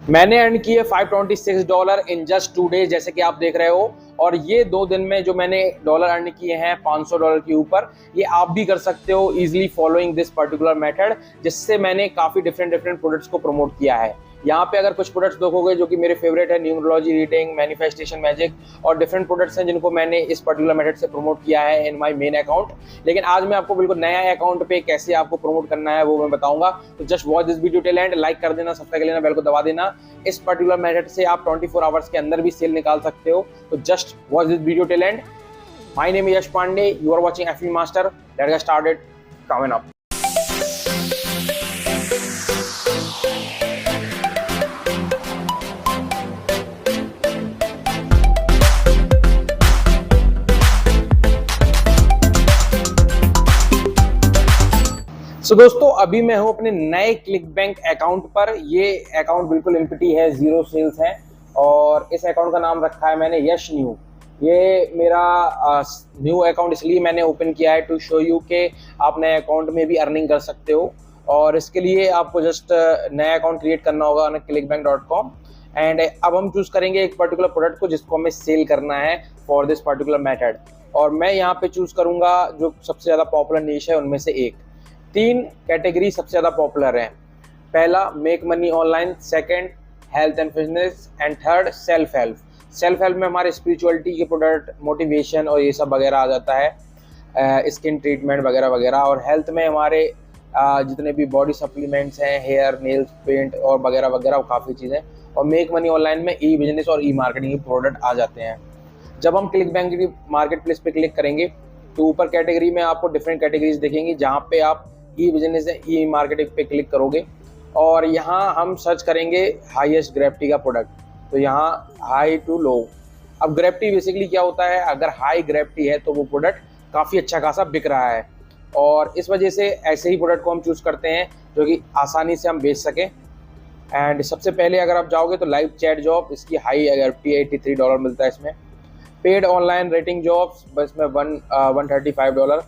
मैंने अर्न किए $526 in just 2 days, जैसे कि आप देख रहे हो। और ये 2 दिन में जो मैंने डॉलर अर्न किए हैं $500 के ऊपर, ये आप भी कर सकते हो easily following this particular method, जिससे मैंने काफी डिफरेंट डिफरेंट प्रोडक्ट्स को प्रमोट किया है। यहाँ पे अगर कुछ प्रोडक्ट्स देखोगे जो कि मेरे फेवरेट है, न्यूमरोलॉजी रीडिंग, मैनिफेस्टेशन मैजिक और डिफरेंट प्रोडक्ट्स हैं जिनको मैंने इस पर्टिकुलर मेथड से प्रमोट किया है इन माय मेन अकाउंट। लेकिन आज मैं आपको बिल्कुल नया अकाउंट पे कैसे आपको प्रमोट करना है वो मैं बताऊंगा। तो just watch this video till and, like कर देना, सब्सक्राइब कर लेना, बेल को दबा देना। इस पर्टिकुलर मेथड से आप 24 आवर्स के अंदर भी सेल निकाल सकते हो। तो just watch this video till end. My name is Yash Pandey, you are watching FM master. Let's get started, coming up. दोस्तों अभी मैं हूं अपने नए क्लिक बैंक अकाउंट पर। ये अकाउंट बिल्कुल एम्प्टी है, जीरो सेल्स है और इस अकाउंट का नाम रखा है मैंने यश न्यू। ये मेरा न्यू अकाउंट इसलिए मैंने ओपन किया है टू शो यू के आप नए अकाउंट में भी अर्निंग कर सकते हो। और इसके लिए आपको जस्ट नया अकाउंट क्रिएट करना होगा ऑन clickbank.com। एंड अब हम चूज करेंगे एक पर्टिकुलर प्रोडक्ट को जिसको हमें सेल करना है फॉर दिस पर्टिकुलर मेथड। और मैं यहाँ पे चूज करूंगा जो सबसे ज्यादा पॉपुलर नीश है उनमें से एक। 3 कैटेगरी सबसे ज़्यादा पॉपुलर हैं। पहला make money online, second health and fitness and third self help. Self help में हमारे स्पिरिचुअलिटी के प्रोडक्ट, मोटिवेशन और ये सब वगैरह आ जाता है, स्किन ट्रीटमेंट वगैरह वगैरह। और हेल्थ में हमारे जितने भी बॉडी सप्लीमेंट्स हैं, हेयर, नेल्स, पेंट और वगैरह वगैरह काफ़ी चीज़ें। और मेक मनी ऑनलाइन में ई बिजनेस और ई मार्केटिंग के प्रोडक्ट आ जाते हैं। जब हम क्लिक बैंक की मार्केट प्लेस पे क्लिक करेंगे तो ऊपर कैटेगरी में आपको डिफरेंट कैटेगरीज दिखेंगी, जहाँ पे आप ई बिजनेस है, ई मार्केटिंग पे क्लिक करोगे और यहाँ हम सर्च करेंगे हाईएस्ट ग्रेविटी का प्रोडक्ट। तो यहाँ हाई टू लो। अब ग्रेविटी बेसिकली क्या होता है, अगर हाई ग्रेविटी है तो वो प्रोडक्ट काफ़ी अच्छा खासा बिक रहा है और इस वजह से ऐसे ही प्रोडक्ट को हम चूज़ करते हैं जो कि आसानी से हम बेच सकें। एंड सबसे पहले अगर आप जाओगे तो लाइव चैट जॉब, इसकी हाई ग्रेविटी $83 मिलता है इसमें। पेड ऑनलाइन रेटिंग जॉब्स बस में $135।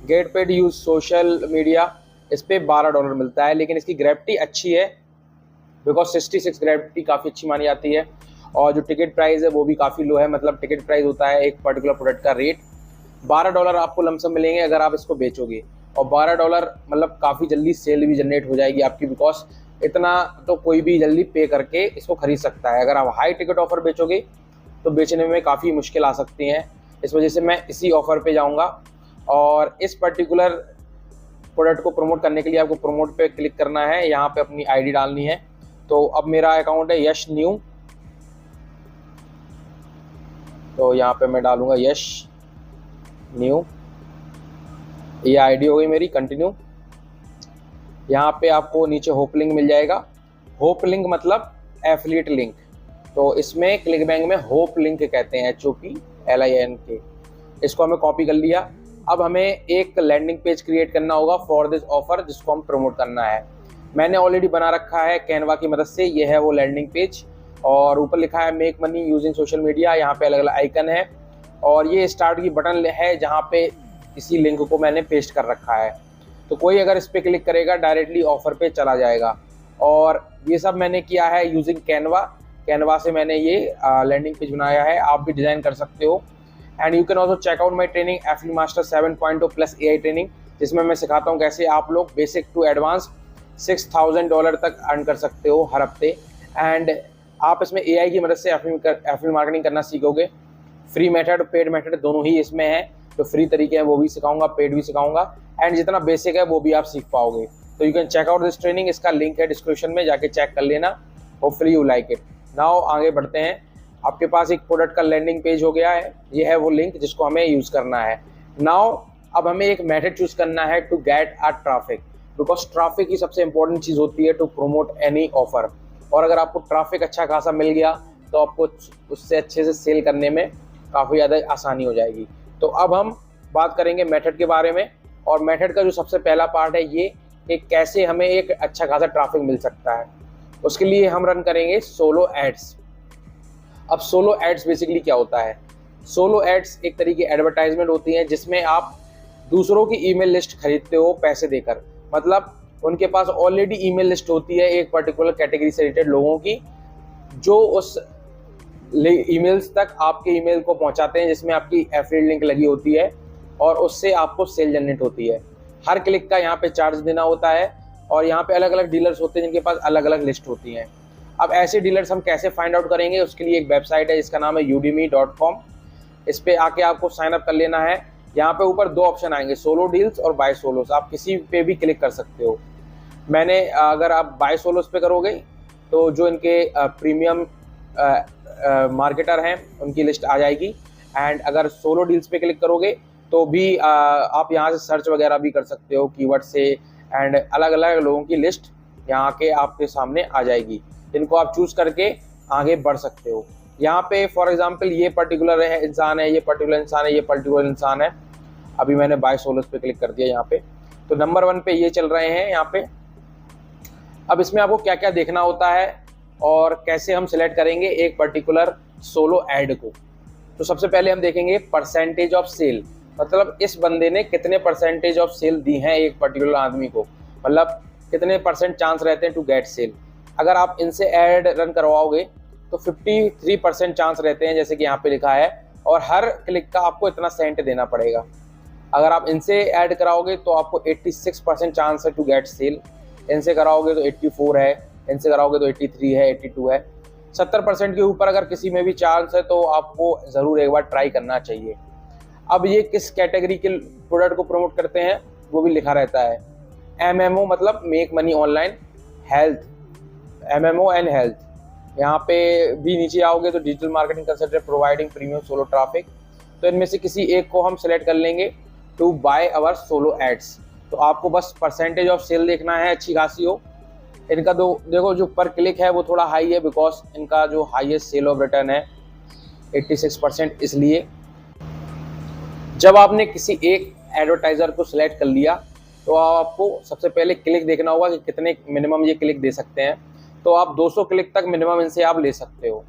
Get paid use social media, इस पे $12 मिलता है, लेकिन इसकी ग्रेविटी अच्छी है बिकॉज 66 ग्रेविटी काफ़ी अच्छी मानी जाती है। और जो टिकट प्राइस है वो भी काफ़ी लो है, मतलब टिकट प्राइस होता है एक पर्टिकुलर प्रोडक्ट का रेट। $12 आपको लमसम मिलेंगे अगर आप इसको बेचोगे। और $12 मतलब काफ़ी जल्दी सेल भी जनरेट हो जाएगी आपकी, बिकॉज इतना तो कोई भी जल्दी पे करके इसको खरीद सकता है। अगर आप हाई टिकट ऑफर बेचोगे तो बेचने में काफ़ी मुश्किल आ सकती हैं। इस वजह से मैं इसी ऑफर पे जाऊँगा। और इस पर्टिकुलर प्रोडक्ट को प्रमोट करने के लिए आपको प्रमोट पे क्लिक करना है, यहाँ पे अपनी आईडी डालनी है। तो अब मेरा अकाउंट है यश न्यू, तो यहाँ पे मैं डालूंगा यश न्यू। ये आईडी हो गई मेरी, कंटिन्यू। यहाँ पे आपको नीचे होप लिंक मिल जाएगा। होप लिंक मतलब एफिलिएट लिंक, तो इसमें क्लिक बैंक में होप लिंक कहते हैं, HOPLINK। इसको हमें कॉपी कर लिया। अब हमें एक लैंडिंग पेज क्रिएट करना होगा फॉर दिस ऑफर जिसको हम प्रमोट करना है। मैंने ऑलरेडी बना रखा है कैनवा की मदद से, ये है वो लैंडिंग पेज। और ऊपर लिखा है make money using social media, यहाँ पे अलग अलग आइकन है और ये स्टार्ट की बटन है जहाँ पे इसी लिंक को मैंने पेस्ट कर रखा है। तो कोई अगर इस पर क्लिक करेगा डायरेक्टली ऑफर पे चला जाएगा। और ये सब मैंने किया है यूजिंग कैनवा। कैनवा से मैंने ये लैंडिंग पेज बनाया है, आप भी डिज़ाइन कर सकते हो। And you can also check out my training FM master 7.0 plus AI training, जिसमें मैं सिखाता हूँ कैसे आप लोग बेसिक टू एडवांस $6000 तक अर्न कर सकते हो हर हफ्ते। एंड आप इसमें AI की मदद से एफएम मार्केटिंग करना सीखोगे। फ्री मेथड, पेड मेथड दोनों ही इसमें है। जो फ्री तरीके हैं वो भी सिखाऊंगा, पेड भी सिखाऊंगा। एंड जितना बेसिक है वो भी आप सीख पाओगे। तो you can check out this training, इसका लिंक है डिस्क्रिप्शन में, जाके चेक कर लेना। Hopefully you like it. Now आगे बढ़ते हैं। आपके पास एक प्रोडक्ट का लैंडिंग पेज हो गया है, ये है वो लिंक जिसको हमें यूज़ करना है। नाउ अब हमें एक मेथड चूज करना है to get a traffic, because traffic ही सबसे इंपॉर्टेंट चीज़ होती है टू प्रोमोट एनी ऑफर। और अगर आपको ट्रैफिक अच्छा खासा मिल गया तो आपको उससे अच्छे से सेल करने में काफ़ी ज़्यादा आसानी हो जाएगी। तो अब हम बात करेंगे मेथड के बारे में। और मेथड का जो सबसे पहला पार्ट है ये कि कैसे हमें एक अच्छा खासा ट्रैफिक मिल सकता है। उसके लिए हम रन करेंगे सोलो एड्स। अब सोलो एड्स बेसिकली क्या होता है? सोलो एड्स एक तरीके की एडवर्टाइजमेंट होती है जिसमें आप दूसरों की ईमेल लिस्ट खरीदते हो पैसे देकर। मतलब उनके पास ऑलरेडी ईमेल लिस्ट होती है एक पर्टिकुलर कैटेगरी से रिलेटेड लोगों की, जो उस ईमेल्स तक आपके ईमेल को पहुंचाते हैं जिसमें आपकी एफिलिएट लिंक लगी होती है और उससे आपको सेल जनरेट होती है। हर क्लिक का यहाँ पे चार्ज देना होता है और यहाँ पे अलग अलग डीलर्स होते हैं जिनके पास अलग अलग लिस्ट होती हैं। अब ऐसे डीलर्स हम कैसे फाइंड आउट करेंगे, उसके लिए एक वेबसाइट है जिसका नाम है udemy.com। इस पे आके आपको साइन अप कर लेना है। यहाँ पे ऊपर दो ऑप्शन आएंगे, सोलो डील्स और बाय सोलोस। आप किसी पे भी क्लिक कर सकते हो। अगर आप बाय सोलोस पे करोगे तो जो इनके प्रीमियम मार्केटर हैं उनकी लिस्ट आ जाएगी। एंड अगर सोलो डील्स पे क्लिक करोगे तो भी आप यहाँ से सर्च वगैरह भी कर सकते हो कीवर्ड से, एंड अलग अलग लोगों की लिस्ट यहाँ के आपके सामने आ जाएगी, जिनको आप चूज करके आगे बढ़ सकते हो। यहाँ पे फॉर एग्जांपल ये पर्टिकुलर इंसान है, ये पर्टिकुलर इंसान है, ये पर्टिकुलर इंसान है। अभी मैंने बाय सोलोस पे क्लिक कर दिया यहाँ पे, तो नंबर 1 पे ये चल रहे हैं यहाँ पे। अब इसमें आपको क्या क्या देखना होता है और कैसे हम सिलेक्ट करेंगे एक पर्टिकुलर सोलो ऐड को। तो सबसे पहले हम देखेंगे परसेंटेज ऑफ सेल, मतलब इस बंदे ने कितने परसेंटेज ऑफ सेल दी हैं एक पर्टिकुलर आदमी को, मतलब कितने % चांस रहते हैं टू गेट सेल। अगर आप इनसे ऐड रन करवाओगे तो 53% चांस रहते हैं, जैसे कि यहाँ पे लिखा है, और हर क्लिक का आपको इतना सेंट देना पड़ेगा। अगर आप इनसे ऐड कराओगे तो आपको 86% चांस है टू गेट सेल, इनसे कराओगे तो 84 है, इनसे कराओगे तो 83 है, 82 है। 70% के ऊपर अगर किसी में भी चांस है तो आपको ज़रूर एक बार ट्राई करना चाहिए। अब ये किस कैटेगरी के प्रोडक्ट को प्रमोट करते हैं वो भी लिखा रहता है। MMO मतलब make money online, health, MMO and health. यहाँ पे भी नीचे आओगे तो digital marketing consultant providing premium solo traffic. तो इनमें से किसी एक को हम सिलेक्ट कर लेंगे to buy our solo ads. तो आपको बस परसेंटेज ऑफ सेल देखना है, अच्छी खासी हो। इनका तो देखो जो पर क्लिक है वो थोड़ा हाई है, बिकॉज इनका जो हाईएस्ट सेल ऑफ रिटर्न है 86%। इसलिए जब आपने किसी एक एडवर्टाइजर को सिलेक्ट कर लिया तो आपको सबसे पहले क्लिक देखना होगा कि कितने मिनिमम ये क्लिक दे सकते हैं। तो आप 200 क्लिक तक मिनिमम इनसे आप ले सकते हो।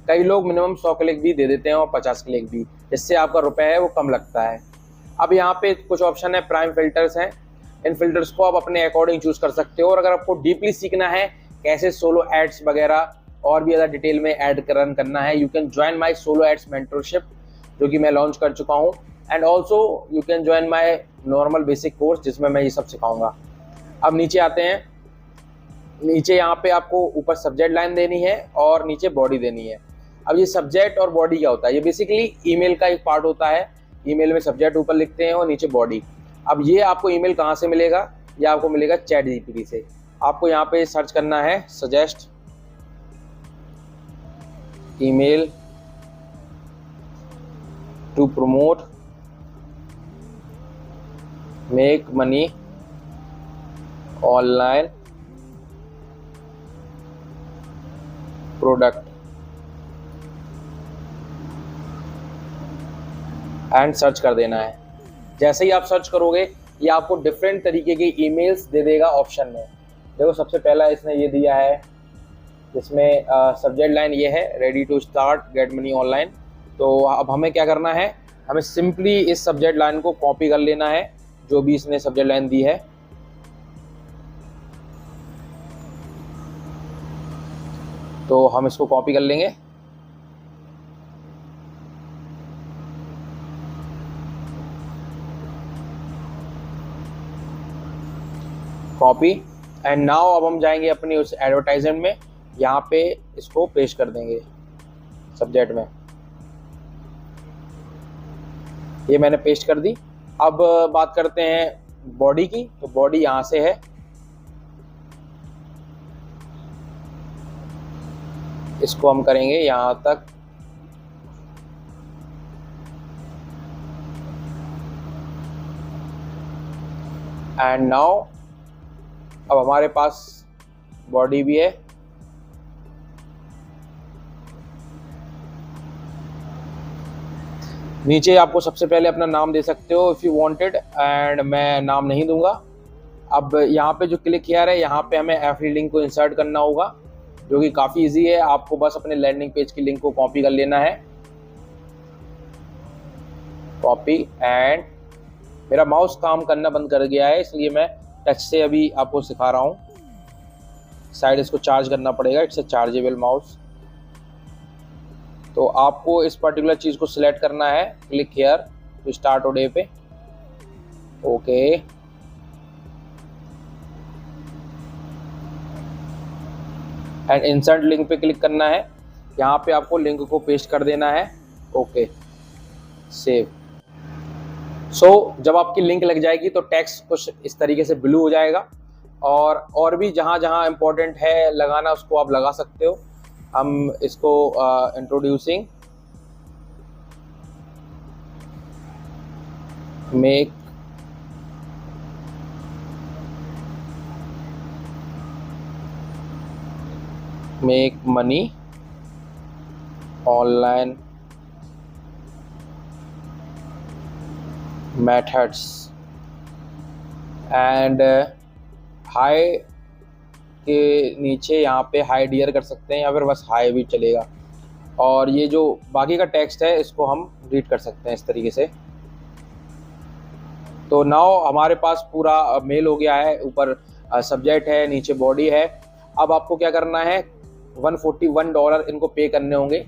कई लोग मिनिमम 100 क्लिक भी दे देते हैं और 50 क्लिक भी, जिससे आपका रुपए है वो कम लगता है। अब यहाँ पे कुछ ऑप्शन है, प्राइम फिल्टर्स हैं। इन फिल्टर्स को आप अपने अकॉर्डिंग चूज कर सकते हो। और अगर आपको डीपली सीखना है कैसे सोलो एड्स वगैरह और भी ज़्यादा डिटेल में ऐड रन करना है, you can join my solo ads mentorship, जो कि मैं लॉन्च कर चुका हूँ। And also you can join my normal basic course, जिसमें मैं ये सब सिखाऊंगा। अब नीचे आते हैं। नीचे यहाँ पे आपको ऊपर सब्जेक्ट लाइन देनी है और नीचे बॉडी देनी है। अब ये सब्जेक्ट और बॉडी क्या होता है, ये बेसिकली ईमेल का एक पार्ट होता है। ईमेल में सब्जेक्ट ऊपर लिखते हैं और नीचे बॉडी। अब ये आपको ईमेल कहाँ से मिलेगा, ये आपको मिलेगा चैट जीपीटी से। आपको यहाँ पे सर्च करना है suggest email to promote make money online product and search कर देना है। जैसे ही आप सर्च करोगे ये आपको डिफरेंट तरीके के ईमेल्स दे देगा ऑप्शन में। देखो सबसे पहला इसने ये दिया है, जिसमें सब्जेक्ट लाइन ये है, ready to start get money online. तो अब हमें क्या करना है, हमें सिंपली इस सब्जेक्ट लाइन को कॉपी कर लेना है, जो भी इसने सब्जेक्ट लाइन दी है। तो हम इसको कॉपी कर लेंगे। कॉपी एंड नाउ अब हम जाएंगे अपनी उस एडवर्टाइजमेंट में, यहाँ पे इसको पेस्ट कर देंगे सब्जेक्ट में। ये मैंने पेस्ट कर दी। अब बात करते हैं बॉडी की। तो बॉडी यहाँ से है, इसको हम करेंगे यहाँ तक। एंड नाउ अब हमारे पास बॉडी भी है। नीचे आपको सबसे पहले अपना नाम दे सकते हो इफ़ यू वांटेड, एंड मैं नाम नहीं दूंगा। अब यहाँ पे जो क्लिक हियर है, यहाँ पे हमें एफिलिएट लिंक को इंसर्ट करना होगा, जो कि काफ़ी इजी है। आपको बस अपने लैंडिंग पेज की लिंक को कॉपी कर लेना है, कॉपी। एंड मेरा माउस काम करना बंद कर गया है, इसलिए मैं टच से अभी आपको सिखा रहा हूँ। साइड इसको चार्ज करना पड़ेगा, इट्स अ चार्जेबल माउस। तो आपको इस पर्टिकुलर चीज़ को सिलेक्ट करना है, click here to start today पे। ओके, एंड इंसर्ट लिंक पे क्लिक करना है। यहाँ पे आपको लिंक को पेस्ट कर देना है। Okay, save. जब आपकी लिंक लग जाएगी तो टेक्स्ट कुछ इस तरीके से ब्लू हो जाएगा, और भी जहाँ जहाँ इम्पोर्टेंट है लगाना उसको आप लगा सकते हो। हम इसको introducing make money online methods and high के नीचे यहाँ पे हाई डियर कर सकते हैं, या फिर बस हाई भी चलेगा। और ये जो बाकी का टेक्स्ट है इसको हम रीड कर सकते हैं इस तरीके से। तो नाउ हमारे पास पूरा मेल हो गया है। ऊपर सब्जेक्ट है, नीचे बॉडी है। अब आपको क्या करना है, $141 इनको पे करने होंगे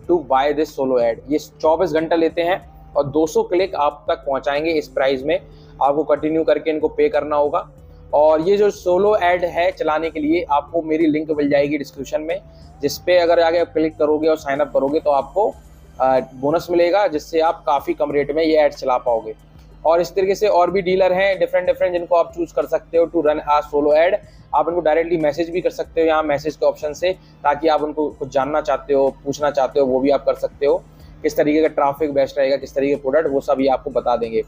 to buy this solo ad. ये 24 घंटा लेते हैं और 200 क्लिक आप तक पहुंचाएंगे इस प्राइस में। आपको कंटिन्यू करके इनको पे करना होगा। और ये जो सोलो ऐड है चलाने के लिए आपको मेरी लिंक मिल जाएगी डिस्क्रिप्शन में, जिस पे अगर आगे आप क्लिक करोगे और साइन अप करोगे तो आपको बोनस मिलेगा, जिससे आप काफ़ी कम रेट में ये ऐड चला पाओगे। और इस तरीके से और भी डीलर हैं डिफरेंट जिनको आप चूज कर सकते हो to run a solo ad. आप इनको डायरेक्टली मैसेज भी कर सकते हो यहाँ मैसेज के ऑप्शन से, ताकि आप उनको कुछ जानना चाहते हो, पूछना चाहते हो, वो भी आप कर सकते हो। किस तरीके का ट्रैफिक बेस्ट रहेगा, किस तरीके के प्रोडक्ट, वो सब ये आपको बता देंगे।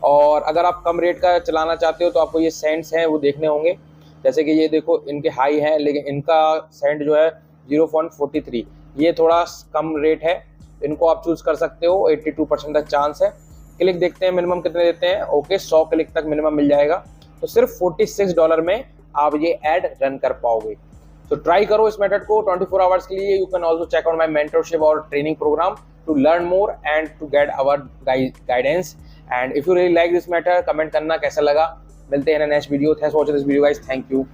और अगर आप कम रेट का चलाना चाहते हो तो आपको ये सेंट्स हैं वो देखने होंगे। जैसे कि ये देखो, इनके हाई हैं लेकिन इनका सेंट जो है 0.43, ये थोड़ा कम रेट है। इनको आप चूज कर सकते हो। 82% तक चांस है। क्लिक देखते हैं मिनिमम कितने देते हैं। ओके, 100 क्लिक तक मिनिमम मिल जाएगा। तो सिर्फ $46 में आप ये ऐड रन कर पाओगे। तो ट्राई करो इस मेथड को 24 आवर्स के लिए। You can also check out my mentorship और training program to learn more and to get our guidance. And if you really like this matter, comment करना कैसा लगा। मिलते हैं next video. Thanks for watching this video guys. Thank you.